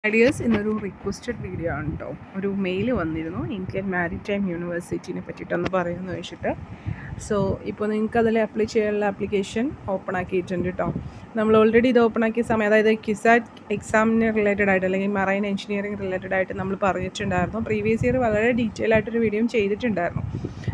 Ideas ഇന്നൊരു requested video ആണ് കേട്ടോ. ഒരു മെയിൽ വന്നിരുന്നു ഇന്ത്യൻ മാരിടൈം യൂണിവേഴ്സിറ്റിനെ പറ്റിയിട്ടൊന്ന് പറയുമെന്ന് വെച്ചിട്ട്. സോ ഇപ്പോൾ നിങ്ങൾക്ക് അതിൽ അപ്ലൈ ചെയ്യാനുള്ള ആപ്ലിക്കേഷൻ ഓപ്പൺ ആക്കിയിട്ടുണ്ട് കേട്ടോ. നമ്മൾ ഓൾറെഡി ഇത് ഓപ്പൺ ആക്കിയ സമയം, അതായത് ക്യുസാറ്റ് എക്സാമിന് റിലേറ്റഡ് ആയിട്ട് അല്ലെങ്കിൽ മറൈൻ എഞ്ചിനീയറിംഗ് റിലേറ്റഡ് ആയിട്ട് നമ്മൾ പറഞ്ഞിട്ടുണ്ടായിരുന്നു. പ്രീവിയസ് ഇയർ വളരെ ഡീറ്റെയിൽ ആയിട്ടൊരു വീഡിയോയും ചെയ്തിട്ടുണ്ടായിരുന്നു.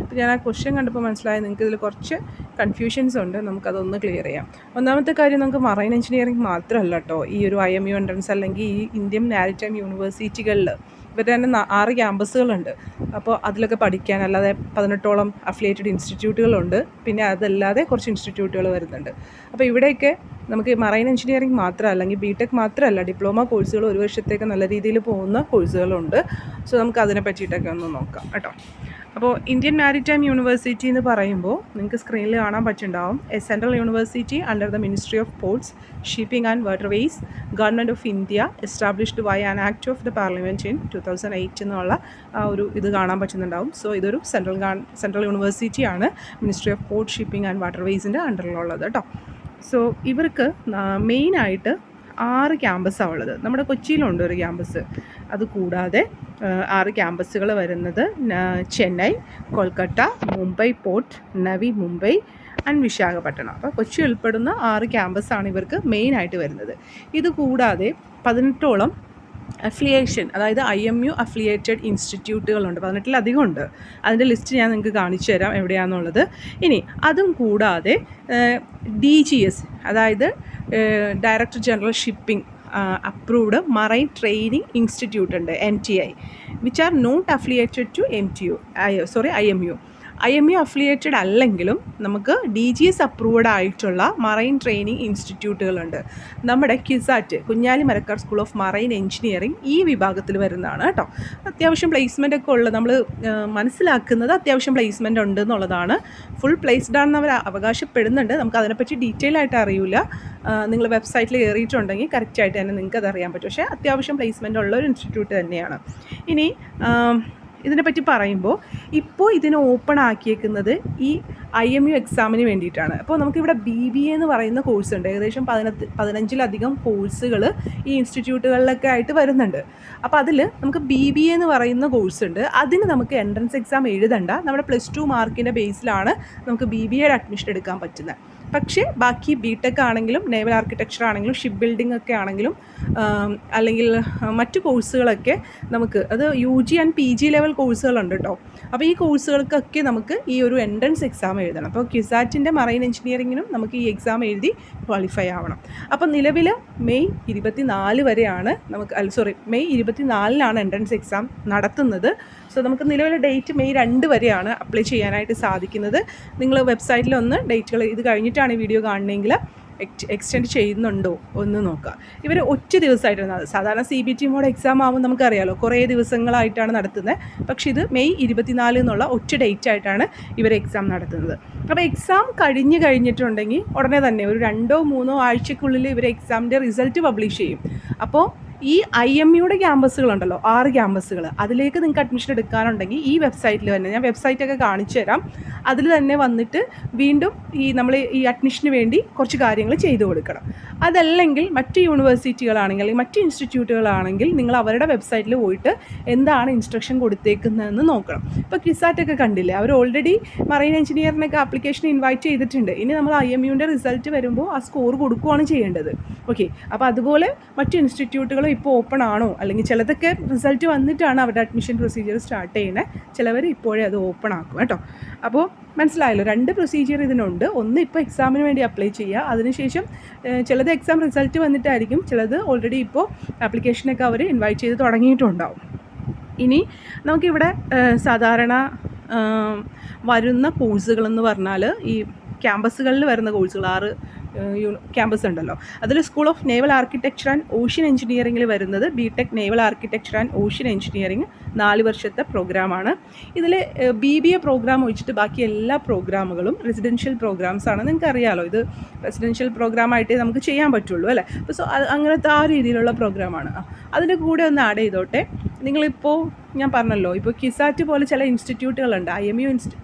അപ്പോൾ ഞാൻ ആ ക്വസ്റ്റ്യൻ കണ്ടപ്പോൾ മനസ്സിലായി നിങ്ങൾക്ക് ഇതിൽ കുറച്ച് കൺഫ്യൂഷൻസ് ഉണ്ട്. നമുക്കതൊന്ന് ക്ലിയർ ചെയ്യാം. ഒന്നാമത്തെ കാര്യം, നമുക്ക് മറൈൻ എഞ്ചിനീയറിംഗ് മാത്രമല്ല കേട്ടോ ഈ ഒരു IMU എൻട്രൻസ് അല്ലെങ്കിൽ ഈ ഇന്ത്യൻ മാരിടൈം യൂണിവേഴ്സിറ്റികളിൽ ഇവരുടെ തന്നെ 6 ക്യാമ്പസുകളുണ്ട്. അപ്പോൾ അതിലൊക്കെ പഠിക്കാൻ അല്ലാതെ 18ഓളം അഫിലിയേറ്റഡ് ഇൻസ്റ്റിറ്റ്യൂട്ടുകളുണ്ട്. പിന്നെ അതല്ലാതെ കുറച്ച് ഇൻസ്റ്റിറ്റ്യൂട്ടുകൾ വരുന്നുണ്ട്. അപ്പോൾ ഇവിടെയൊക്കെ നമുക്ക് മറൈൻ എഞ്ചിനീയറിംഗ് മാത്രമല്ല, അല്ലെങ്കിൽ BTech മാത്രമല്ല, ഡിപ്ലോമ കോഴ്സുകൾ ഒരു വർഷത്തേക്ക് നല്ല രീതിയിൽ പോകുന്ന കോഴ്സുകളുണ്ട്. സോ നമുക്ക് അതിനെ പറ്റിയിട്ടൊക്കെ ഒന്ന് നോക്കാം കേട്ടോ. അപ്പോൾ ഇന്ത്യൻ മാരിടൈം യൂണിവേഴ്സിറ്റി എന്ന് പറയുമ്പോൾ നിങ്ങൾക്ക് സ്ക്രീനിൽ കാണാൻ പറ്റുന്നുണ്ടാവും. A central university under the ministry of ports, shipping and waterways, government of India, established by an act of the parliament in 2008 എന്നുള്ള ആ ഒരു ഇത് കാണാൻ പറ്റുന്നുണ്ടാവും. സോ ഇതൊരു സെൻട്രൽ യൂണിവേഴ്സിറ്റിയാണ്, ministry of port, shipping and വാട്ടർവേസിൻ്റെ അണ്ടറിലുള്ളത് കേട്ടോ. സോ ഇവർക്ക് മെയിനായിട്ട് 6 ക്യാമ്പസാണ് ഉള്ളത്. നമ്മുടെ കൊച്ചിയിലുണ്ട് ഒരു ക്യാമ്പസ്. അതുകൂടാതെ 6 ക്യാമ്പസുകൾ വരുന്നത് ചെന്നൈ, കൊൽക്കത്ത, മുംബൈ പോർട്ട്, നവി മുംബൈ ആൻഡ് വിശാഖപട്ടണം. അപ്പോൾ കൊച്ചി ഉൾപ്പെടുന്ന 6 ക്യാമ്പസാണ് ഇവർക്ക് മെയിനായിട്ട് വരുന്നത്. ഇതുകൂടാതെ 18ഓളം അഫിലിയേഷൻ, അതായത് IMU അഫിലിയേറ്റഡ് ഇൻസ്റ്റിറ്റ്യൂട്ടുകളുണ്ട്. 18-ലധികം ഉണ്ട്. അതിൻ്റെ ലിസ്റ്റ് ഞാൻ നിങ്ങൾക്ക് കാണിച്ചു തരാം എവിടെയാണെന്നുള്ളത്. ഇനി അതും കൂടാതെ DGS, അതായത് director general shipping approved marine training institute ഉണ്ട്, NTI, which are not affiliated to IMU. IMU affiliated അല്ലെങ്കിലും നമുക്ക് DGS അപ്രൂവ്ഡ് ആയിട്ടുള്ള മറൈൻ ട്രെയിനിങ് ഇൻസ്റ്റിറ്റ്യൂട്ടുകളുണ്ട്. നമ്മുടെ CUSAT, Kunjali Marakkar school of marine engineering ഈ വിഭാഗത്തിൽ വരുന്നതാണ് കേട്ടോ. അത്യാവശ്യം പ്ലേസ്മെൻ്റ് ഒക്കെ ഉള്ളത്, നമ്മൾ മനസ്സിലാക്കുന്നത് അത്യാവശ്യം പ്ലേസ്മെൻ്റ് ഉണ്ട് എന്നുള്ളതാണ്. ഫുൾ പ്ലേസ്ഡ് ആണെന്ന് അവർ അവകാശപ്പെടുന്നുണ്ട്. നമുക്ക് അതിനെപ്പറ്റി ഡീറ്റെയിൽ ആയിട്ട് അറിയില്ല. നിങ്ങൾ വെബ്സൈറ്റിൽ കയറിയിട്ടുണ്ടെങ്കിൽ കറക്റ്റായിട്ട് തന്നെ നിങ്ങൾക്ക് അതറിയാൻ പറ്റും. പക്ഷേ അത്യാവശ്യം പ്ലേസ്മെൻ്റ് ഉള്ള ഒരു ഇൻസ്റ്റിറ്റ്യൂട്ട് തന്നെയാണ്. ഇനി ഇതിനെപ്പറ്റി പറയുമ്പോൾ ഇപ്പോൾ ഇതിന് ഓപ്പൺ ആക്കിയേക്കുന്നത് ഈ IMU എക്സാമിന് വേണ്ടിയിട്ടാണ്. അപ്പോൾ നമുക്കിവിടെ BBA എന്ന് പറയുന്ന കോഴ്സ് ഉണ്ട്. ഏകദേശം 15-ലധികം കോഴ്സുകൾ ഈ ഇൻസ്റ്റിറ്റ്യൂട്ടുകളിലൊക്കെ ആയിട്ട് വരുന്നുണ്ട്. അപ്പോൾ അതിൽ നമുക്ക് BBA എന്ന് പറയുന്ന കോഴ്സ് ഉണ്ട്. അതിന് നമുക്ക് എൻട്രൻസ് എക്സാം എഴുതണ്ട. നമ്മുടെ +2 മാർക്കിൻ്റെ ബേസിലാണ് നമുക്ക് BBAയുടെ അഡ്മിഷൻ എടുക്കാൻ പറ്റുന്നത്. പക്ഷേ ബാക്കി BTech ആണെങ്കിലും നേവൽ ആർക്കിടെക്ചർ ആണെങ്കിലും ഷിപ്പ് ബിൽഡിംഗ് ഒക്കെ ആണെങ്കിലും അല്ലെങ്കിൽ മറ്റു കോഴ്സുകളൊക്കെ നമുക്ക്, അത് UG ആൻഡ് PG ലെവൽ കോഴ്സുകളുണ്ട് കേട്ടോ. അപ്പോൾ ഈ കോഴ്സുകൾക്കൊക്കെ നമുക്ക് ഈ ഒരു എൻട്രൻസ് എക്സാം എഴുതണം. അപ്പോൾ ക്യുസാറ്റിൻ്റെ മറൈൻ എഞ്ചിനീയറിങ്ങിനും നമുക്ക് ഈ എക്സാം എഴുതി ക്വാളിഫൈ ആവണം. അപ്പോൾ നിലവിൽ മെയ് 24 വരെയാണ് മെയ് 24-നാണ് എൻട്രൻസ് എക്സാം നടത്തുന്നത്. സോ നമുക്ക് നിലവിലെ ഡേറ്റ് മെയ് 2 വരെയാണ് അപ്ലൈ ചെയ്യാനായിട്ട് സാധിക്കുന്നത്. നിങ്ങൾ വെബ്സൈറ്റിലൊന്ന് ഡേറ്റുകൾ, ഇത് കഴിഞ്ഞിട്ടാണ് ഈ വീഡിയോ കാണണമെങ്കിൽ എക്സ്റ്റെൻഡ് ചെയ്യുന്നുണ്ടോ ഒന്ന് നോക്കുക. ഇവർ ഒറ്റ ദിവസമായിട്ടാണ്, സാധാരണ CBT മോഡ് എക്സാം ആകുമ്പോൾ നമുക്കറിയാമല്ലോ കുറേ ദിവസങ്ങളായിട്ടാണ് നടത്തുന്നത്. പക്ഷേ ഇത് മെയ് 24 എന്നുള്ള ഒറ്റ ഡേറ്റ് ആയിട്ടാണ് ഇവർ എക്സാം നടത്തുന്നത്. അപ്പോൾ എക്സാം കഴിഞ്ഞിട്ടുണ്ടെങ്കിൽ ഉടനെ തന്നെ ഒരു 2-3 ആഴ്ചക്കുള്ളിൽ ഇവർ എക്സാമിൻ്റെ റിസൾട്ട് പബ്ലിഷ് ചെയ്യും. അപ്പോൾ ഈ IMUയുടെ ക്യാമ്പസുകളുണ്ടല്ലോ, 6 ക്യാമ്പസുകൾ, അതിലേക്ക് നിങ്ങൾക്ക് അഡ്മിഷൻ എടുക്കാനുണ്ടെങ്കിൽ ഈ വെബ്സൈറ്റിൽ തന്നെ, ഞാൻ വെബ്സൈറ്റൊക്കെ കാണിച്ചു തരാം, അതിൽ തന്നെ വന്നിട്ട് വീണ്ടും നമ്മൾ ഈ അഡ്മിഷന് വേണ്ടി കുറച്ച് കാര്യങ്ങൾ ചെയ്തു കൊടുക്കണം. അതല്ലെങ്കിൽ മറ്റ് യൂണിവേഴ്സിറ്റികളാണെങ്കിൽ അല്ലെങ്കിൽ മറ്റ് ഇൻസ്റ്റിറ്റ്യൂട്ടുകളാണെങ്കിൽ നിങ്ങൾ അവരുടെ വെബ്സൈറ്റിൽ പോയിട്ട് എന്താണ് ഇൻസ്ട്രക്ഷൻ കൊടുത്തേക്കുന്നതെന്ന് നോക്കണം. ഇപ്പോൾ ക്യുസാറ്റൊക്കെ കണ്ടില്ലേ, അവർ ഓൾറെഡി മറൈൻ എഞ്ചിനീയറിനൊക്കെ ആപ്ലിക്കേഷൻ ഇൻവൈറ്റ് ചെയ്തിട്ടുണ്ട്. ഇനി നമ്മൾ IMUൻ്റെ റിസൾട്ട് വരുമ്പോൾ ആ സ്കോർ കൊടുക്കുകയാണ് ചെയ്യേണ്ടത്. ഓക്കെ, അപ്പോൾ അതുപോലെ മറ്റ് ഇൻസ്റ്റിറ്റ്യൂട്ടുകൾ ഇപ്പോൾ ഓപ്പൺ ആണോ, അല്ലെങ്കിൽ ചിലതൊക്കെ റിസൾട്ട് വന്നിട്ടാണ് അവരുടെ അഡ്മിഷൻ പ്രൊസീജിയർ സ്റ്റാർട്ട് ചെയ്യുന്നത്. ചിലവർ ഇപ്പോഴേ അത് ഓപ്പൺ ആക്കും കേട്ടോ. അപ്പോൾ മനസ്സിലായല്ലോ, 2 പ്രൊസീജിയർ ഇതിനുണ്ട്. ഒന്ന് ഇപ്പോൾ എക്സാമിന് വേണ്ടി അപ്ലൈ ചെയ്യുക, അതിനുശേഷം ചിലത് എക്സാം റിസൾട്ട് വന്നിട്ടായിരിക്കും, ചിലത് ഓൾറെഡി ഇപ്പോൾ ആപ്ലിക്കേഷനൊക്കെ അവർ ഇൻവൈറ്റ് ചെയ്ത് തുടങ്ങിയിട്ടുണ്ടാവും. ഇനി നമുക്കിവിടെ സാധാരണ വരുന്ന കോഴ്സുകളെന്ന് പറഞ്ഞാൽ ഈ ക്യാമ്പസുകളിൽ വരുന്ന കോഴ്സുകൾ 6 ക്യാമ്പസ് ഉണ്ടല്ലോ. അതിൽ school of naval architecture and ocean എഞ്ചിനീയറിംഗിൽ വരുന്നത് BTech naval architecture and ocean engineering 4 വർഷത്തെ പ്രോഗ്രാമാണ്. ഇതിൽ BBA പ്രോഗ്രാം ഒഴിച്ചിട്ട് ബാക്കി എല്ലാ പ്രോഗ്രാമുകളും റെസിഡൻഷ്യൽ പ്രോഗ്രാംസ് ആണ്. നിങ്ങൾക്ക് അറിയാമല്ലോ, ഇത് റെസിഡൻഷ്യൽ പ്രോഗ്രാമായിട്ടേ നമുക്ക് ചെയ്യാൻ പറ്റുള്ളൂ അല്ലേ. അപ്പോൾ അങ്ങനത്തെ ആ രീതിയിലുള്ള പ്രോഗ്രാമാണ്. അതിൻ്റെ കൂടെ ഒന്ന് ആഡ് ചെയ്തോട്ടെ. നിങ്ങളിപ്പോൾ ഞാൻ പറഞ്ഞല്ലോ, ഇപ്പോൾ ക്യുസാറ്റ് പോലെ ചില ഇൻസ്റ്റിറ്റ്യൂട്ടുകളുണ്ട്, IMU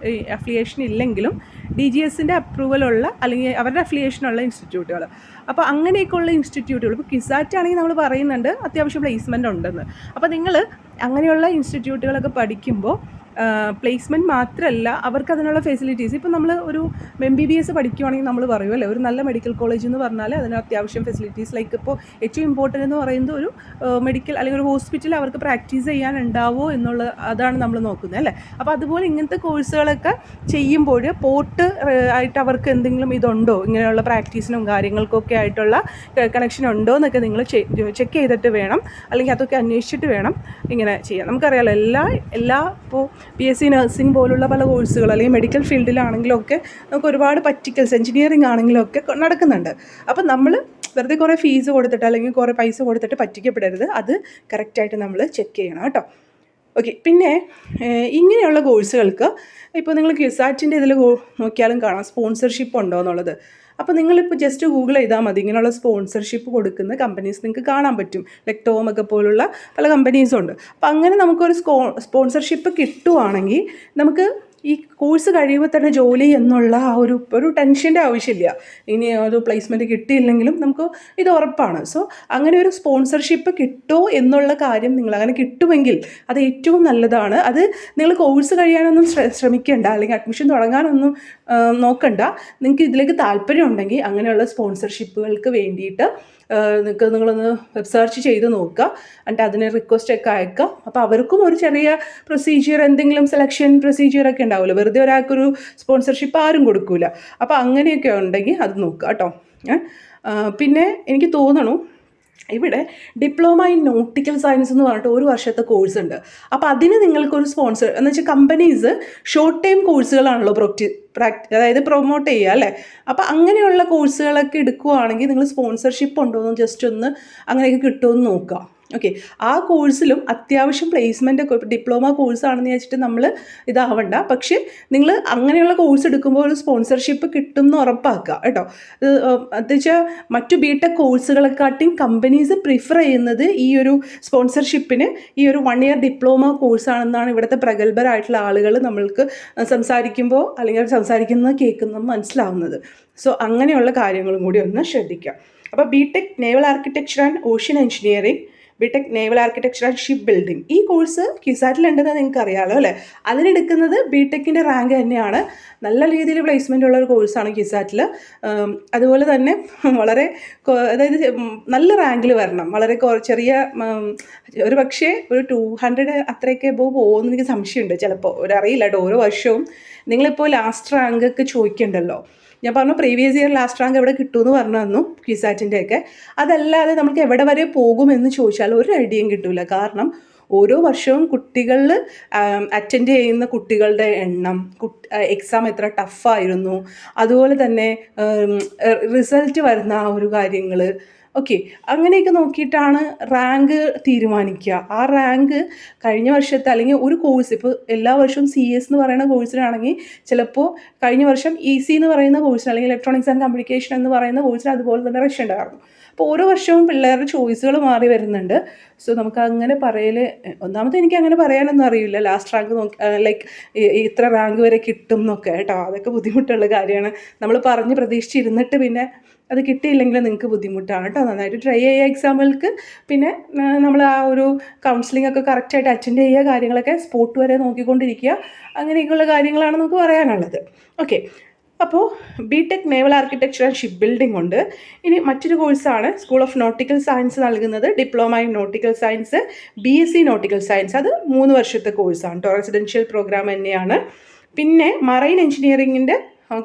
അഫിലിയേഷൻ ഇല്ലെങ്കിലും DGSൻ്റെ അപ്രൂവലുള്ള അല്ലെങ്കിൽ അവരുടെ അഫിലിയേഷനുള്ള ഇൻസ്റ്റിറ്റ്യൂട്ടുകൾ. അപ്പോൾ അങ്ങനെയൊക്കെയുള്ള ഇൻസ്റ്റിറ്റ്യൂട്ടുകൾ ഇപ്പോൾ കിസാറ്റ് ആണെങ്കിൽ നമ്മൾ പറയുന്നുണ്ട് അത്യാവശ്യം പ്ലേസ്മെൻ്റ് ഉണ്ടെന്ന്. അപ്പോൾ നിങ്ങൾ അങ്ങനെയുള്ള ഇൻസ്റ്റിറ്റ്യൂട്ടുകളൊക്കെ പഠിക്കുമ്പോൾ പ്ലേസ്മെൻറ്റ് മാത്രമല്ല അവർക്ക് അതിനുള്ള ഫെസിലിറ്റീസ്. ഇപ്പോൾ നമ്മൾ ഒരു MBBS പഠിക്കുവാണെങ്കിൽ നമ്മൾ പറയുമല്ലേ ഒരു നല്ല മെഡിക്കൽ കോളേജ് എന്ന് പറഞ്ഞാൽ അതിന് അത്യാവശ്യം ഫെസിലിറ്റീസ് ലൈക്ക് ഇപ്പോൾ ഏറ്റവും ഇമ്പോർട്ടൻ്റ് എന്ന് പറയുന്നത് ഒരു മെഡിക്കൽ അല്ലെങ്കിൽ ഒരു ഹോസ്പിറ്റൽ അവർക്ക് പ്രാക്ടീസ് ചെയ്യാൻ ഉണ്ടാവുമോ എന്നുള്ള അതാണ് നമ്മൾ നോക്കുന്നത് അല്ലേ. അപ്പോൾ അതുപോലെ ഇങ്ങനത്തെ കോഴ്സുകളൊക്കെ ചെയ്യുമ്പോൾ പോർട്ട് ആയിട്ട് അവർക്ക് എന്തെങ്കിലും ഇതുണ്ടോ ഇങ്ങനെയുള്ള പ്രാക്ടീസിനും കാര്യങ്ങൾക്കൊക്കെ ആയിട്ടുള്ള കണക്ഷൻ ഉണ്ടോ എന്നൊക്കെ നിങ്ങൾ ചെക്ക് ചെയ്തിട്ട് വേണം, അല്ലെങ്കിൽ അതൊക്കെ അന്വേഷിച്ചിട്ട് വേണം ഇങ്ങനെ ചെയ്യാം. നമുക്കറിയാമല്ലോ എല്ലാ ഇപ്പോൾ PSC നഴ്സിംഗ് പോലുള്ള പല കോഴ്സുകൾ അല്ലെങ്കിൽ മെഡിക്കൽ ഫീൽഡിലാണെങ്കിലൊക്കെ നമുക്ക് ഒരുപാട് പറ്റിക്കൽസ് എഞ്ചിനീയറിംഗ് ആണെങ്കിലൊക്കെ നടക്കുന്നുണ്ട്. അപ്പം നമ്മൾ വെറുതെ കുറേ ഫീസ് കൊടുത്തിട്ട് അല്ലെങ്കിൽ കുറേ പൈസ കൊടുത്തിട്ട് പറ്റിക്കപ്പെടരുത്. അത് കറക്റ്റായിട്ട് നമ്മൾ ചെക്ക് ചെയ്യണം കേട്ടോ. ഓക്കെ, പിന്നെ ഇങ്ങനെയുള്ള കോഴ്സുകൾക്ക് ഇപ്പോൾ നിങ്ങൾ ക്യുസാറ്റിൻ്റെ ഇതിൽ നോക്കിയാലും കാണാം സ്പോൺസർഷിപ്പ് ഉണ്ടോ എന്നുള്ളത്. അപ്പോൾ നിങ്ങളിപ്പോൾ ജസ്റ്റ് ഗൂഗിൾ ചെയ്താൽ മതി, ഇങ്ങനെയുള്ള സ്പോൺസർഷിപ്പ് കൊടുക്കുന്ന കമ്പനീസ് നിങ്ങൾക്ക് കാണാൻ പറ്റും. ലൈക്ക് ടോമൊക്കെ പോലുള്ള പല കമ്പനീസും ഉണ്ട്. അപ്പോൾ അങ്ങനെ നമുക്കൊരു സ്പോൺസർഷിപ്പ് കിട്ടുവാണെങ്കിൽ നമുക്ക് ഈ കോഴ്സ് കഴിയുമ്പോൾ തന്നെ ജോലി എന്നുള്ള ആ ഒരു ടെൻഷൻ്റെ ആവശ്യമില്ല. ഇനി ഒരു പ്ലേസ്മെൻറ്റ് കിട്ടിയില്ലെങ്കിലും നമുക്ക് ഇത് ഉറപ്പാണ്. സോ അങ്ങനെ ഒരു സ്പോൺസർഷിപ്പ് കിട്ടുമോ എന്നുള്ള കാര്യം നിങ്ങൾ അങ്ങനെ കിട്ടുമെങ്കിൽ അത് ഏറ്റവും നല്ലതാണ്. അത് നിങ്ങൾ കോഴ്സ് കഴിയാനൊന്നും ശ്രമിക്കേണ്ട, അല്ലെങ്കിൽ അഡ്മിഷൻ തുടങ്ങാനൊന്നും നോക്കണ്ട. നിങ്ങൾക്ക് ഇതിലേക്ക് താല്പര്യം ഉണ്ടെങ്കിൽ അങ്ങനെയുള്ള സ്പോൺസർഷിപ്പുകൾക്ക് വേണ്ടിയിട്ട് നിങ്ങളൊന്ന് വെബ് സെർച്ച് ചെയ്ത് നോക്കുക, എന്നിട്ട് അതിന് റിക്വസ്റ്റൊക്കെ അയക്കുക. അപ്പോൾ അവർക്കും ഒരു ചെറിയ പ്രൊസീജിയർ എന്തെങ്കിലും സെലക്ഷൻ പ്രൊസീജിയറൊക്കെ ഉണ്ടാവുമല്ലോ. വെറുതെ ഒരാൾക്കൊരു സ്പോൺസർഷിപ്പ് ആരും കൊടുക്കില്ല. അപ്പോൾ അങ്ങനെയൊക്കെ ഉണ്ടെങ്കിൽ അത് നോക്കുക കേട്ടോ. പിന്നെ എനിക്ക് തോന്നണു ഇവിടെ ഡിപ്ലോമ ഇൻ നോട്ടിക്കൽ സയൻസ് എന്ന് പറഞ്ഞിട്ട് ഒരു വർഷത്തെ കോഴ്സ് ഉണ്ട്. അപ്പോൾ അതിന് നിങ്ങൾക്കൊരു സ്പോൺസർ എന്ന് വെച്ചാൽ കമ്പനീസ് ഷോർട്ട് ടൈം കോഴ്സുകളാണല്ലോ അതായത് പ്രൊമോട്ട് ചെയ്യുക അല്ലേ. അപ്പോൾ അങ്ങനെയുള്ള കോഴ്സുകളൊക്കെ എടുക്കുകയാണെങ്കിൽ നിങ്ങൾ സ്പോൺസർഷിപ്പ് ഉണ്ടോ എന്ന് ജസ്റ്റ് ഒന്ന് അങ്ങനെയൊക്കെ കിട്ടുമെന്ന് നോക്കുക. ഓക്കെ, ആ കോഴ്സിലും അത്യാവശ്യം പ്ലേസ്മെൻ്റ് ഒക്കെ ഡിപ്ലോമ കോഴ്സാണെന്ന് വെച്ചിട്ട് നമ്മൾ ഇതാവണ്ട. പക്ഷേ നിങ്ങൾ അങ്ങനെയുള്ള കോഴ്സ് എടുക്കുമ്പോൾ ഒരു സ്പോൺസർഷിപ്പ് കിട്ടും എന്ന് ഉറപ്പാക്കുക കേട്ടോ. എന്ന് വെച്ചാൽ മറ്റു BTech കോഴ്സുകളെക്കാട്ടിയും കമ്പനീസ് പ്രിഫർ ചെയ്യുന്നത് ഈ ഒരു സ്പോൺസർഷിപ്പിന് ഈ ഒരു 1 ഇയർ ഡിപ്ലോമ കോഴ്സാണെന്നാണ് ഇവിടുത്തെ പ്രഗത്ഭരായിട്ടുള്ള ആളുകൾ നമ്മൾക്ക് സംസാരിക്കുമ്പോൾ അല്ലെങ്കിൽ സംസാരിക്കുന്നത് കേൾക്കുന്നത് മനസ്സിലാവുന്നത്. സോ അങ്ങനെയുള്ള കാര്യങ്ങളും കൂടി ഒന്ന് ശ്രദ്ധിക്കുക. അപ്പോൾ BTech naval architecture and ocean engineering, BTech naval architecture and ship building, ഈ കോഴ്സ് ക്യുസാറ്റിലുണ്ടെന്ന് നിങ്ങൾക്ക് അറിയാമല്ലോ അല്ലേ. അതിനെടുക്കുന്നത് BTechൻ്റെ റാങ്ക് തന്നെയാണ്. നല്ല രീതിയിൽ പ്ലേസ്മെൻ്റ് ഉള്ള ഒരു കോഴ്സാണ് ക്യുസാറ്റിൽ. അതുപോലെ തന്നെ വളരെ അതായത് നല്ല റാങ്കിൽ വരണം. വളരെ ചെറിയ ഒരു പക്ഷേ ഒരു 200 അത്രയൊക്കെ പോകുമെന്ന് എനിക്ക് സംശയമുണ്ട്. ചിലപ്പോൾ അറിയില്ല കേട്ടോ. ഓരോ വർഷവും നിങ്ങളിപ്പോൾ ലാസ്റ്റ് റാങ്കൊക്കെ ചോദിക്കണ്ടല്ലോ. ഞാൻ പറഞ്ഞു പ്രീവിയസ് ഇയർ ലാസ്റ്റ് റാങ്ക് എവിടെ കിട്ടുമെന്ന് പറഞ്ഞു തന്നു ക്യുസാറ്റിൻ്റെയൊക്കെ. അതല്ലാതെ നമുക്ക് എവിടെ വരെ പോകുമെന്ന് ചോദിച്ചാൽ ഒരു ഐഡിയയും കിട്ടില്ല. കാരണം ഓരോ വർഷവും കുട്ടികളിൽ അറ്റൻഡ് ചെയ്യുന്ന കുട്ടികളുടെ എണ്ണം, എക്സാം എത്ര ടഫായിരുന്നു, അതുപോലെ തന്നെ റിസൾട്ട് വരുന്ന ആ ഒരു കാര്യങ്ങൾ, ഓക്കെ, അങ്ങനെയൊക്കെ നോക്കിയിട്ടാണ് റാങ്ക് തീരുമാനിക്കുക. ആ റാങ്ക് കഴിഞ്ഞ വർഷത്തെ അല്ലെങ്കിൽ ഒരു കോഴ്സ് ഇപ്പോൾ എല്ലാ വർഷവും CS എന്ന് പറയുന്ന കോഴ്സിനാണെങ്കിൽ ചിലപ്പോൾ കഴിഞ്ഞ വർഷം EC എന്ന് പറയുന്ന കോഴ്സിന് അല്ലെങ്കിൽ ഇലക്ട്രോണിക്സ് ആൻഡ് കമ്മ്യൂണിക്കേഷൻ എന്ന് പറയുന്ന കോഴ്സിന് അതുപോലെ തന്നെ റഷ് ഉണ്ടായിരുന്നു. അപ്പോൾ ഓരോ വർഷവും പിള്ളേരുടെ ചോയ്സുകൾ മാറി വരുന്നുണ്ട്. സോ നമുക്ക് അങ്ങനെ ഒന്നാമത് എനിക്ക് അങ്ങനെ പറയാനൊന്നും അറിയില്ല. ലാസ്റ്റ് റാങ്ക് ലൈക്ക് ഇത്ര റാങ്ക് വരെ കിട്ടും എന്നൊക്കെ കേട്ടോ. അതൊക്കെ ബുദ്ധിമുട്ടുള്ള കാര്യമാണ്. നമ്മൾ പറഞ്ഞ് പ്രതീക്ഷിച്ചിരുന്നിട്ട് പിന്നെ അത് കിട്ടിയില്ലെങ്കിൽ നിങ്ങൾക്ക് ബുദ്ധിമുട്ടാണ് കേട്ടോ. നന്നായിട്ട് ട്രൈ ചെയ്യുക എക്സാമുകൾക്ക്. പിന്നെ നമ്മൾ ആ ഒരു കൗൺസിലിംഗ് ഒക്കെ കറക്റ്റായിട്ട് അറ്റൻഡ് ചെയ്യുക, കാര്യങ്ങളൊക്കെ സ്പോട്ട് വരെ നോക്കിക്കൊണ്ടിരിക്കുക. അങ്ങനെയൊക്കെയുള്ള കാര്യങ്ങളാണ് നമുക്ക് പറയാനുള്ളത്. ഓക്കെ, അപ്പോൾ BTech naval architecture and ship building ഉണ്ട്. ഇനി മറ്റൊരു കോഴ്സാണ് സ്കൂൾ ഓഫ് നോട്ടിക്കൽ സയൻസ് നൽകുന്നത് diploma in nautical science, BSc nautical science. അത് 3 വർഷത്തെ കോഴ്സാണ് കേട്ടോ. റെസിഡൻഷ്യൽ പ്രോഗ്രാം തന്നെയാണ്. പിന്നെ മറൈൻ എഞ്ചിനീയറിങ്ങിൻ്റെ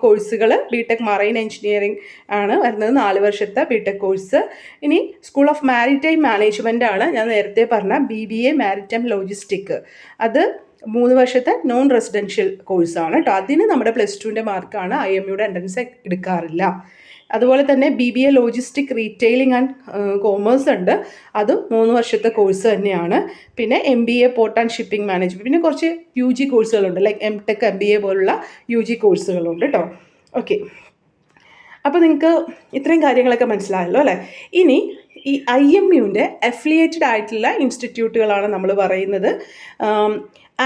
കോഴ്സുകൾ BTech മറൈൻ എഞ്ചിനീയറിംഗ് ആണ് വരുന്നത്, 4 വർഷത്തെ BTech കോഴ്സ്. ഇനി സ്കൂൾ ഓഫ് മാരിടൈം മാനേജ്മെൻ്റ് ആണ് ഞാൻ നേരത്തെ പറഞ്ഞ BBA മാരിടൈം ലോജിസ്റ്റിക്. അത് 3 വർഷത്തെ നോൺ റെസിഡൻഷ്യൽ കോഴ്സാണ് കേട്ടോ. അതിന് നമ്മുടെ +2ൻ്റെ മാർക്കാണ്. IMUയുടെ എൻട്രൻസ് എടുക്കാറില്ല. അതുപോലെ തന്നെ BBA logistic retailing and commerce ഉണ്ട്. അതും 3 വർഷത്തെ കോഴ്സ് തന്നെയാണ്. പിന്നെ MBA port and shipping management, പിന്നെ കുറച്ച് UG കോഴ്സുകളുണ്ട് ലൈക്ക് MTech MBA പോലുള്ള UG കോഴ്സുകളുണ്ട് കേട്ടോ. ഓക്കെ, അപ്പോൾ നിങ്ങൾക്ക് ഇത്രയും കാര്യങ്ങളൊക്കെ മനസ്സിലായല്ലോ അല്ലേ. ഇനി ഈ IMUവിൻ്റെ അഫിലിയേറ്റഡ് ആയിട്ടുള്ള ഇൻസ്റ്റിറ്റ്യൂട്ടുകളാണ് നമ്മൾ പറയുന്നത്.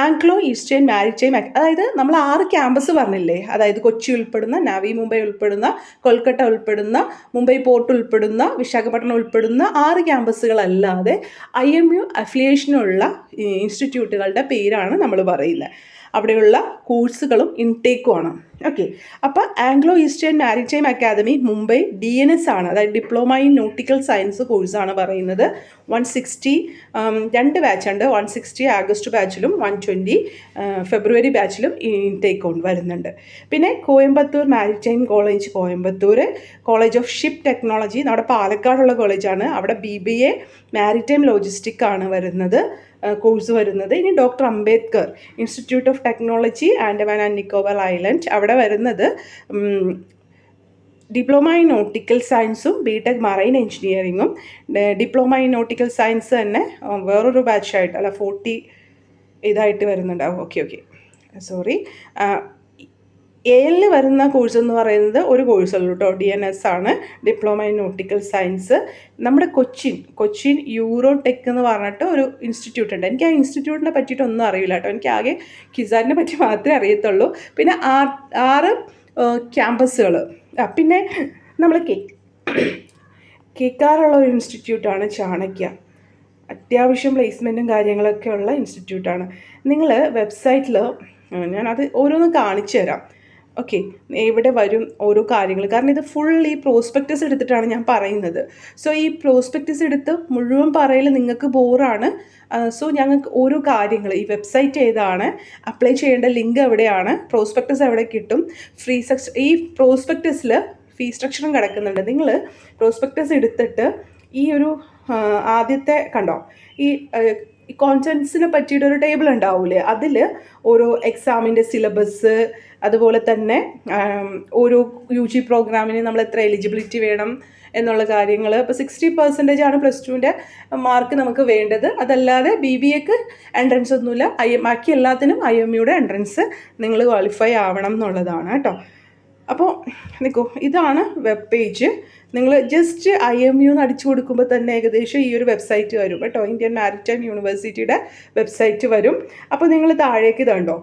ആംഗ്ലോ ഈസ്റ്റേൺ മാരിടൈം, അതായത് നമ്മൾ 6 ക്യാമ്പസ് പറഞ്ഞില്ലേ, അതായത് കൊച്ചി ഉൾപ്പെടുന്ന, നാവി മുംബൈ ഉൾപ്പെടുന്ന, കൊൽക്കത്ത ഉൾപ്പെടുന്ന, മുംബൈ പോർട്ട് ഉൾപ്പെടുന്ന, വിശാഖപട്ടണം ഉൾപ്പെടുന്ന 6 ക്യാമ്പസുകളല്ലാതെ IMU അഫിലിയേഷനുള്ള ഇൻസ്റ്റിറ്റ്യൂട്ടുകളുടെ പേരാണ് നമ്മൾ പറയുന്നത്. അവിടെയുള്ള കോഴ്സുകളും ഇൻടേക്കുമാണ്. ഓക്കെ, അപ്പോൾ Anglo Eastern maritime academy Mumbai DNS ആണ്, അതായത് ഡിപ്ലോമ ഇൻ നോട്ടിക്കൽ സയൻസ് കോഴ്സാണ് പറയുന്നത്. 160 2 ബാച്ചുണ്ട്. 160 ആഗസ്റ്റ് ബാച്ചിലും 120 ഫെബ്രുവരി ബാച്ചിലും ഇൻടേക്ക് വരുന്നുണ്ട്. പിന്നെ Coimbatore maritime college, Coimbatore college of ship technology നമ്മുടെ പാലക്കാടുള്ള കോളേജാണ്. അവിടെ BBA മാരിടൈം ലോജിസ്റ്റിക് ആണ് വരുന്നത്, കോഴ്സ് വരുന്നത്. ഇനി doctor Ambedkar institute of technology Andaman and Nicobar island, അവിടെ വരുന്നത് ഡിപ്ലോമ ഇൻ നോട്ടിക്കൽ സയൻസും BTech മറൈൻ എഞ്ചിനീയറിങ്ങും. ഡിപ്ലോമ ഇൻ നോട്ടിക്കൽ സയൻസ് തന്നെ വേറൊരു ബാച്ചായിട്ട്, അല്ല 40 ഇതായിട്ട് വരുന്നുണ്ട്. Okay sorry. AL വരുന്ന കോഴ്സ് എന്ന് പറയുന്നത് ഒരു കോഴ്സുള്ളൂ കേട്ടോ, DNS ആണ്, ഡിപ്ലോമ ഇൻ നോട്ടിക്കൽ സയൻസ്. നമ്മുടെ കൊച്ചിൻ യൂറോടെക് എന്ന് പറഞ്ഞിട്ട് ഒരു ഇൻസ്റ്റിറ്റ്യൂട്ട് ഉണ്ട്. എനിക്ക് ആ ഇൻസ്റ്റിറ്റ്യൂട്ടിനെ പറ്റിയിട്ടൊന്നും അറിയില്ല കേട്ടോ, എനിക്ക് ആകെ കിസാറിനെ പറ്റി മാത്രമേ അറിയത്തുള്ളൂ. പിന്നെ 6 ക്യാമ്പസുകൾ. പിന്നെ നമ്മൾ കേൾക്കാറുള്ള ഒരു ഇൻസ്റ്റിറ്റ്യൂട്ടാണ് ചാണക്യ. അത്യാവശ്യം പ്ലേസ്മെൻറ്റും കാര്യങ്ങളൊക്കെ ഉള്ള ഇൻസ്റ്റിറ്റ്യൂട്ടാണ്. നിങ്ങൾ വെബ്സൈറ്റിൽ ഞാനത് ഓരോന്നും കാണിച്ചു തരാം. ഓക്കെ, ഇവിടെ വരും ഓരോ കാര്യങ്ങൾ, കാരണം ഇത് ഫുൾ ഈ പ്രോസ്പെക്ടസ് എടുത്തിട്ടാണ് ഞാൻ പറയുന്നത്. സോ ഈ പ്രോസ്പെക്ടസ് എടുത്ത് മുഴുവൻ പറയൽ നിങ്ങൾക്ക് ബോറാണ്. സോ ഞങ്ങൾക്ക് ഓരോ കാര്യങ്ങൾ, ഈ വെബ്സൈറ്റ് ഏതാണ്, അപ്ലൈ ചെയ്യേണ്ട ലിങ്ക് എവിടെയാണ്, പ്രോസ്പെക്ടസ് എവിടെ കിട്ടും, ഈ പ്രോസ്പെക്ടസിൽ ഫീ സ്ട്രക്ചറും കിടക്കുന്നുണ്ട്. നിങ്ങൾ പ്രോസ്പെക്ടസ് എടുത്തിട്ട് ഈ ഒരു ആദ്യത്തെ കണ്ടോ, ഈ കോൺസെൻസിനെ പറ്റിയിട്ടൊരു ടേബിൾ ഉണ്ടാവില്ലേ, അതിൽ ഓരോ എക്സാമിൻ്റെ സിലബസ്, അതുപോലെ തന്നെ ഓരോ UG പ്രോഗ്രാമിന് നമ്മൾ എത്ര എലിജിബിലിറ്റി വേണം എന്നുള്ള കാര്യങ്ങൾ. ഇപ്പോൾ 60% ആണ് +2ൻ്റെ മാർക്ക് നമുക്ക് വേണ്ടത്. അതല്ലാതെ BBAക്ക് എൻട്രൻസ് ഒന്നുമില്ല, ബാക്കി എല്ലാത്തിനും IMUയുടെ എൻട്രൻസ് നിങ്ങൾ ക്വാളിഫൈ ആവണം എന്നുള്ളതാണ് കേട്ടോ. അപ്പോൾ നിൽക്കൂ, ഇതാണ് വെബ് പേജ്. നിങ്ങൾ ജസ്റ്റ് IMU എന്ന് അടിച്ചു കൊടുക്കുമ്പോൾ തന്നെ ഏകദേശം ഈ ഒരു വെബ്സൈറ്റ് വരും കേട്ടോ, ഇന്ത്യൻ മാരിടൈം യൂണിവേഴ്സിറ്റിയുടെ വെബ്സൈറ്റ് വരും. അപ്പോൾ നിങ്ങൾ താഴേക്ക് ഇതുണ്ടോ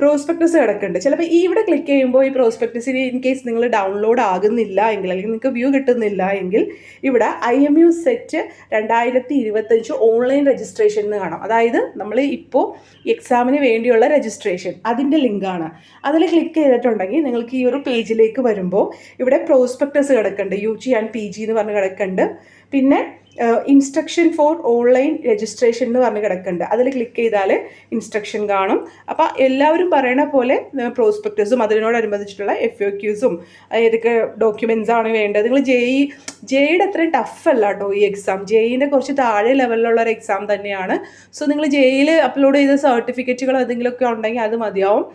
പ്രോസ്പെക്ടസ് കിടക്കുന്നുണ്ട്. ചിലപ്പോൾ ഇവിടെ ക്ലിക്ക് ചെയ്യുമ്പോൾ ഈ പ്രോസ്പെക്ടസിന് ഇൻ കേസ് നിങ്ങൾ ഡൗൺലോഡ് ആകുന്നില്ല എങ്കിൽ, അല്ലെങ്കിൽ നിങ്ങൾക്ക് വ്യൂ കിട്ടുന്നില്ല എങ്കിൽ, ഇവിടെ IMU സെറ്റ് 2025 ഓൺലൈൻ രജിസ്ട്രേഷൻ എന്ന് കാണാം. അതായത് നമ്മൾ ഇപ്പോൾ എക്സാമിന് വേണ്ടിയുള്ള രജിസ്ട്രേഷൻ, അതിൻ്റെ ലിങ്കാണ്. അതിൽ ക്ലിക്ക് ചെയ്തിട്ടുണ്ടെങ്കിൽ നിങ്ങൾക്ക് ഈ ഒരു പേജിലേക്ക് വരുമ്പോൾ ഇവിടെ പ്രോസ്പെക്ടസ് കിടക്കുന്നുണ്ട്, UG ആൻഡ് PG എന്ന് പറഞ്ഞ് കിടക്കുന്നുണ്ട്. പിന്നെ ഇൻസ്ട്രക്ഷൻ ഫോർ ഓൺലൈൻ രജിസ്ട്രേഷൻ എന്ന് പറഞ്ഞ് കിടക്കുന്നുണ്ട്. അതിൽ ക്ലിക്ക് ചെയ്താൽ ഇൻസ്ട്രക്ഷൻ കാണും. അപ്പോൾ എല്ലാവരും പറയണ പോലെ പ്രോസ്പെക്ടസും അതിനോടനുബന്ധിച്ചിട്ടുള്ള FAQസും ഏതൊക്കെ ഡോക്യുമെൻറ്റ്സ് ആണ് വേണ്ടത്. നിങ്ങൾ ജെയുടെ അത്രയും ടഫല്ല കേട്ടോ ഈ എക്സാം, ജെയിൻ്റെ കുറച്ച് താഴെ ലെവലിലുള്ള ഒരു എക്സാം തന്നെയാണ്. സോ നിങ്ങൾ ജെയിൽ അപ്ലോഡ് ചെയ്ത സർട്ടിഫിക്കറ്റുകൾ എന്തെങ്കിലുമൊക്കെ ഉണ്ടെങ്കിൽ അത് മതിയാവും.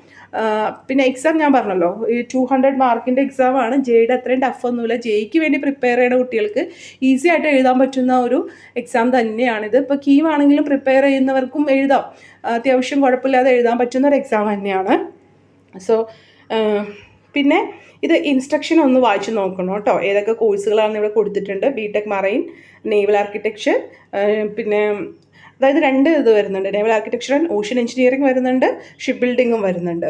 പിന്നെ എക്സാം ഞാൻ പറഞ്ഞല്ലോ, ഈ 200 മാർക്കിൻ്റെ എക്സാമാണ്. ജെയുടെ അത്രയും ടഫൊന്നുമില്ല. ജെയ്ക്ക് വേണ്ടി പ്രിപ്പയർ ചെയ്യുന്ന കുട്ടികൾക്ക് ഈസി ആയിട്ട് എഴുതാൻ പറ്റുന്ന ഒരു എക്സാം തന്നെയാണിത്. ഇപ്പോൾ കീമാണെങ്കിലും പ്രിപ്പയർ ചെയ്യുന്നവർക്കും എഴുതാം, അത്യാവശ്യം കുഴപ്പമില്ലാതെ എഴുതാൻ പറ്റുന്ന ഒരു എക്സാം തന്നെയാണ്. സോ പിന്നെ ഇത് ഇൻസ്ട്രക്ഷൻ ഒന്ന് വായിച്ച് നോക്കണം കേട്ടോ, ഏതൊക്കെ കോഴ്സുകളാണ് ഇവിടെ കൊടുത്തിട്ടുണ്ട്. BTech മറൈൻ, നേവൽ ആർക്കിടെക്ചർ, പിന്നെ അതായത് 2 ഇത് വരുന്നുണ്ട്, naval architecture and ocean engineering വരുന്നുണ്ട്, ഷിപ്പ് ബിൽഡിങ്ങും വരുന്നുണ്ട്.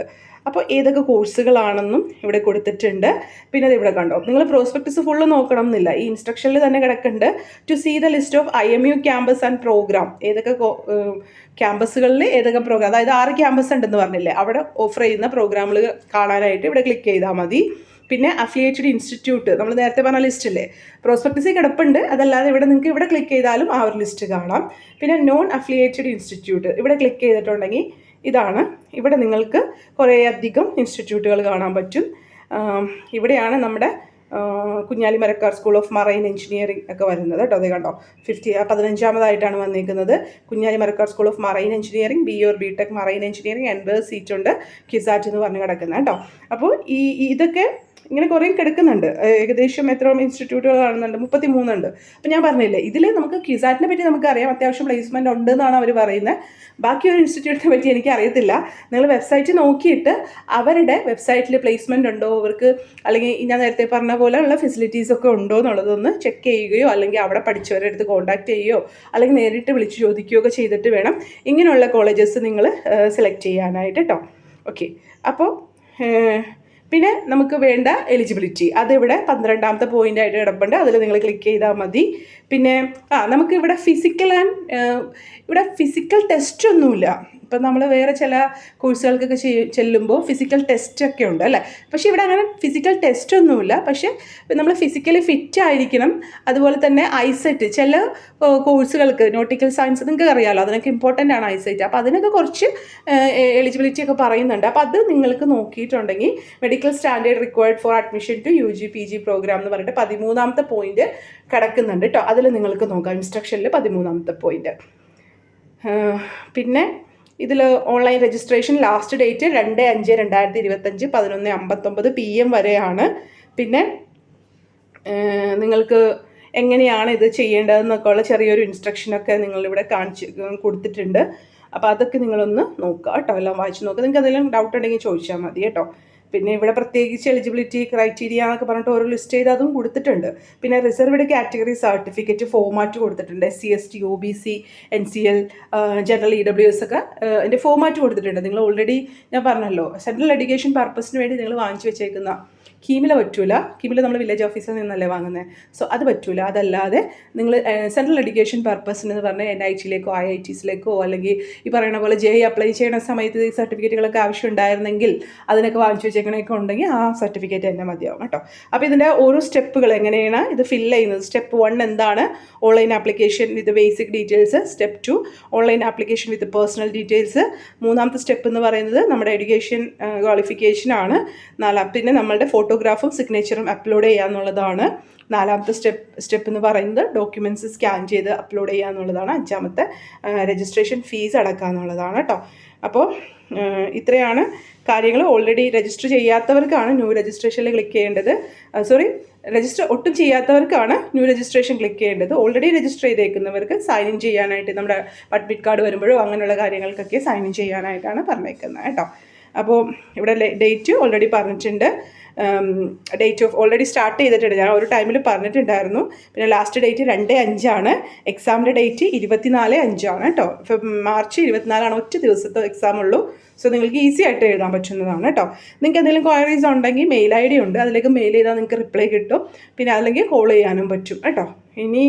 അപ്പോൾ ഏതൊക്കെ കോഴ്സുകളാണെന്നും ഇവിടെ കൊടുത്തിട്ടുണ്ട്. പിന്നെ അത് ഇവിടെ കണ്ടോ, നിങ്ങൾ പ്രോസ്പെക്ടസ് ഫുള്ള് നോക്കണം എന്നില്ല, ഈ ഇൻസ്ട്രക്ഷനിൽ തന്നെ കിടക്കുന്നുണ്ട്. To see the list of IMU campus and program, ഏതൊക്കെ ക്യാമ്പസുകളിൽ ഏതൊക്കെ പ്രോഗ്രാം, അതായത് 6 ക്യാമ്പസ് ഉണ്ടെന്ന് പറഞ്ഞില്ലേ, അവിടെ ഓഫർ ചെയ്യുന്ന പ്രോഗ്രാമുകൾ കാണാനായിട്ട് ഇവിടെ ക്ലിക്ക് ചെയ്താൽ മതി. പിന്നെ അഫിലിയേറ്റഡ് ഇൻസ്റ്റിറ്റ്യൂട്ട്, നമ്മൾ നേരത്തെ പറഞ്ഞ ലിസ്റ്റില്ലേ, പ്രോസ്പെക്ടസിൽ കിടപ്പുണ്ട്. അതല്ലാതെ ഇവിടെ നിങ്ങൾക്ക് ഇവിടെ ക്ലിക്ക് ചെയ്താലും ആ ഒരു ലിസ്റ്റ് കാണാം. പിന്നെ നോൺ അഫിലിയേറ്റഡ് ഇൻസ്റ്റിറ്റ്യൂട്ട്, ഇവിടെ ക്ലിക്ക് ചെയ്തിട്ടുണ്ടെങ്കിൽ ഇതാണ്, ഇവിടെ നിങ്ങൾക്ക് കുറേ അധികം ഇൻസ്റ്റിറ്റ്യൂട്ടുകൾ കാണാൻ പറ്റും. ഇവിടെയാണ് നമ്മുടെ Kunjali Marakkar school of marine engineering ഒക്കെ വരുന്നത് കേട്ടോ. അതേ കണ്ടോ, 15ാമതായിട്ടാണ് വന്നിരിക്കുന്നത്. Kunjali Marakkar school of marine engineering, BTech marine engineering 80 സീറ്റുണ്ട്, കിസാറ്റ് എന്ന് പറഞ്ഞ് കിടക്കുന്നത് കേട്ടോ. അപ്പോൾ ഇതൊക്കെ ഇങ്ങനെ കുറേ കിടക്കുന്നുണ്ട്. ഏകദേശം എത്ര ഇൻസ്റ്റിറ്റ്യൂട്ടുകൾ കാണുന്നുണ്ട്, 33 ഉണ്ട്. അപ്പം ഞാൻ പറഞ്ഞില്ലേ, ഇതിൽ നമുക്ക് ക്യുസാറ്റിനെ പറ്റി നമുക്കറിയാം, അത്യാവശ്യം പ്ലേസ്മെൻറ്റ് ഉണ്ടെന്നാണ് അവർ പറയുന്നത്. ബാക്കി ഒരു ഇൻസ്റ്റിറ്റ്യൂട്ടിനെ പറ്റി എനിക്ക് അറിയത്തില്ല. നിങ്ങൾ വെബ്സൈറ്റ് നോക്കിയിട്ട് അവരുടെ വെബ്സൈറ്റിൽ പ്ലേസ്മെൻറ്റ് ഉണ്ടോ അവർക്ക്, അല്ലെങ്കിൽ ഞാൻ നേരത്തെ പറഞ്ഞ പോലെയുള്ള ഫെസിലിറ്റീസൊക്കെ ഉണ്ടോ എന്നുള്ളതൊന്ന് ചെക്ക് ചെയ്യുകയോ അല്ലെങ്കിൽ അവിടെ പഠിച്ചവരുടെ അടുത്ത് കോൺടാക്ട് ചെയ്യുകയോ അല്ലെങ്കിൽ നേരിട്ട് വിളിച്ച് ചോദിക്കുകയോ ഒക്കെ ചെയ്തിട്ട് വേണം ഇങ്ങനെയുള്ള കോളേജസ് നിങ്ങൾ സെലക്ട് ചെയ്യാനായിട്ട് കേട്ടോ. ഓക്കെ, അപ്പോൾ പിന്നെ നമുക്ക് വേണ്ട എലിജിബിലിറ്റി അതിവിടെ 12ാമത്തെ പോയിൻ്റായിട്ട് കിടപ്പുണ്ട്. അതിൽ നിങ്ങൾ ക്ലിക്ക് ചെയ്താൽ മതി. പിന്നെ നമുക്ക് ഇവിടെ ഇവിടെ ഫിസിക്കൽ ടെസ്റ്റ് ഒന്നുമില്ല. ഇപ്പം നമ്മൾ വേറെ ചില കോഴ്സുകൾക്കൊക്കെ ചെല്ലുമ്പോൾ ഫിസിക്കൽ ടെസ്റ്റൊക്കെ ഉണ്ട് അല്ലേ. പക്ഷേ ഇവിടെ അങ്ങനെ ഫിസിക്കൽ ടെസ്റ്റ് ഒന്നുമില്ല. പക്ഷേ നമ്മൾ ഫിസിക്കലി ഫിറ്റ് ആയിരിക്കണം. അതുപോലെ തന്നെ ഐസെറ്റ് ചില കോഴ്സുകൾക്ക് നോട്ടിക്കൽ സയൻസ് നിങ്ങൾക്ക് അറിയാമല്ലോ, അതിനൊക്കെ ഇമ്പോർട്ടൻ്റ് ആണ് ഐസെറ്റ്. അപ്പോൾ അതിനൊക്കെ കുറച്ച് എലിജിബിലിറ്റി ഒക്കെ പറയുന്നുണ്ട്. അപ്പോൾ അത് നിങ്ങൾക്ക് നോക്കിയിട്ടുണ്ടെങ്കിൽ medical standard required for admission to UG PG program എന്ന് പറഞ്ഞിട്ട് 13ാമത്തെ പോയിന്റ് കിടക്കുന്നുണ്ട് കേട്ടോ. അതിൽ നിങ്ങൾക്ക് നോക്കാം, ഇൻസ്ട്രക്ഷനിൽ 13ാമത്തെ പോയിന്റ്. പിന്നെ ഇതിൽ online registration last date 2/5/2025 11:59 PM വരെയാണ്. പിന്നെ നിങ്ങൾക്ക് എങ്ങനെയാണ് ഇത് ചെയ്യേണ്ടതെന്നൊക്കെ ഉള്ള ചെറിയൊരു ഇൻസ്ട്രക്ഷനൊക്കെ നിങ്ങളിവിടെ കൊടുത്തിട്ടുണ്ട്. അപ്പോൾ അതൊക്കെ നിങ്ങളൊന്ന് നോക്കുക കേട്ടോ, എല്ലാം വായിച്ച് നോക്കുക. നിങ്ങൾക്ക് എന്തെങ്കിലും ഡൗട്ട് ഉണ്ടെങ്കിൽ ചോദിച്ചാൽ മതി കേട്ടോ. പിന്നെ ഇവിടെ പ്രത്യേകിച്ച് എലിജിബിലിറ്റി ക്രൈറ്റീരിയ എന്നൊക്കെ പറഞ്ഞിട്ട് ഓരോ ലിസ്റ്റ് ചെയ്ത് അതും കൊടുത്തിട്ടുണ്ട്. പിന്നെ റിസർവ്ഡ് കാറ്റഗറി സർട്ടിഫിക്കറ്റ് ഫോമാറ്റ് കൊടുത്തിട്ടുണ്ട്. SC ST OBC NCL general EWS ഒക്കെ അതിൻ്റെ ഫോമാറ്റ് കൊടുത്തിട്ടുണ്ട്. നിങ്ങൾ ഓൾറെഡി ഞാൻ പറഞ്ഞല്ലോ, സെൻട്രൽ എഡ്യൂക്കേഷൻ പർപ്പസിന് വേണ്ടി നിങ്ങൾ വാങ്ങിച്ചു വെച്ചേക്കുന്ന കീമില പറ്റൂല. കീമില നമ്മൾ വില്ലേജ് ഓഫീസിൽ നിന്നല്ലേ വാങ്ങുന്നത്. സോ അത് പറ്റൂല. അതല്ലാതെ നിങ്ങൾ സെൻട്രൽ എഡ്യൂക്കേഷൻ പർപ്പസിന് എന്ന് പറഞ്ഞാൽ NITയിലേക്കോ IITസിലേക്കോ അല്ലെങ്കിൽ ഈ പറയുന്ന പോലെ JEE അപ്ലൈ ചെയ്യുന്ന സമയത്ത് ഈ സർട്ടിഫിക്കറ്റുകളൊക്കെ ആവശ്യം ഉണ്ടായിരുന്നെങ്കിൽ അതിനൊക്കെ വാങ്ങിച്ചു വെച്ചേക്കണൊക്കെ ഉണ്ടെങ്കിൽ ആ സർട്ടിഫിക്കറ്റ് തന്നെ മതിയാവും കേട്ടോ. അപ്പോൾ ഇതിൻ്റെ ഓരോ സ്റ്റെപ്പുകൾ എങ്ങനെയാണ് ഇത് ഫില്ല് ചെയ്യുന്നത്. സ്റ്റെപ്പ് 1 എന്താണ്, online application with basic details. Step 2 online application with personal details. 3ാമത്തെ സ്റ്റെപ്പ് എന്ന് പറയുന്നത് നമ്മുടെ എഡ്യൂക്കേഷൻ ക്വാളിഫിക്കേഷനാണ്. പിന്നെ നമ്മളുടെ ഫോട്ടോഗ്രാഫും സിഗ്നേച്ചറും അപ്ലോഡ് ചെയ്യുക എന്നുള്ളതാണ്. 4ാമത്തെ സ്റ്റെപ്പ് എന്ന് പറയുന്നത് ഡോക്യുമെൻറ്റ്സ് സ്കാൻ ചെയ്ത് അപ്ലോഡ് ചെയ്യുക എന്നുള്ളതാണ്. 5ാമത്തെ രജിസ്ട്രേഷൻ ഫീസ് അടക്കുക എന്നുള്ളതാണ് കേട്ടോ. അപ്പോൾ ഇത്രയാണ് കാര്യങ്ങൾ. ഓൾറെഡി രജിസ്റ്റർ ചെയ്യാത്തവർക്കാണ് ന്യൂ രജിസ്ട്രേഷനിൽ ക്ലിക്ക് ചെയ്യേണ്ടത്. രജിസ്റ്റർ ഒട്ടും ചെയ്യാത്തവർക്കാണ് ന്യൂ രജിസ്ട്രേഷൻ ക്ലിക്ക് ചെയ്യേണ്ടത്. ഓൾറെഡി രജിസ്റ്റർ ചെയ്തേക്കുന്നവർക്ക് സൈൻ ഇൻ ചെയ്യാനായിട്ട് നമ്മുടെ അഡ്മിറ്റ് കാർഡ് വരുമ്പോഴോ അങ്ങനെയുള്ള കാര്യങ്ങൾക്കൊക്കെ സൈൻ ഇൻ ചെയ്യാനായിട്ടാണ് പറഞ്ഞേക്കുന്നത് കേട്ടോ. അപ്പോൾ ഇവിടെ ഡേറ്റ് ഓൾറെഡി പറഞ്ഞിട്ടുണ്ട്. ഡേറ്റ് ഓഫ് ഓൾറെഡി സ്റ്റാർട്ട് ചെയ്തിട്ടുണ്ട്, ഞാൻ ഒരു ടൈമിൽ പറഞ്ഞിട്ടുണ്ടായിരുന്നു. പിന്നെ ലാസ്റ്റ് ഡേറ്റ് 2/5 എക്സാമിൻ്റെ ഡേറ്റ് 24/5 കേട്ടോ. മാർച്ച് 24 ഒറ്റ ദിവസത്തെ എക്സാം ഉള്ളൂ. സോ നിങ്ങൾക്ക് ഈസി ആയിട്ട് എഴുതാൻ പറ്റുന്നതാണ് കേട്ടോ. നിങ്ങൾക്ക് എന്തെങ്കിലും ക്വയറീസ് ഉണ്ടെങ്കിൽ മെയിൽ ID ഉണ്ട്, അതിലേക്ക് മെയിൽ ചെയ്താൽ നിങ്ങൾക്ക് റിപ്ലൈ കിട്ടും. പിന്നെ അല്ലെങ്കിൽ കോൾ ചെയ്യാനും പറ്റും കേട്ടോ. ഇനി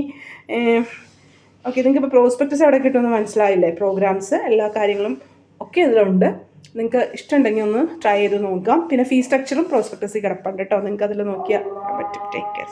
ഓക്കെ, നിങ്ങൾക്ക് ഇപ്പോൾ പ്രോസ്പെക്ടസ് എവിടെ കിട്ടുമെന്ന് മനസ്സിലായില്ലേ. പ്രോഗ്രാംസ് എല്ലാ കാര്യങ്ങളും ഒക്കെ ഇതിലുണ്ട്. നിങ്ങൾക്ക് ഇഷ്ടമുണ്ടെങ്കിൽ ഒന്ന് ട്രൈ ചെയ്ത് നോക്കാം. പിന്നെ ഫീസ് സ്ട്രക്ചറും പ്രോസ്പെക്ടസിൽ കിടപ്പുണ്ട് കേട്ടോ. നിങ്ങൾക്ക് അതിൽ നോക്കിയാൽ പറ്റും. Take care.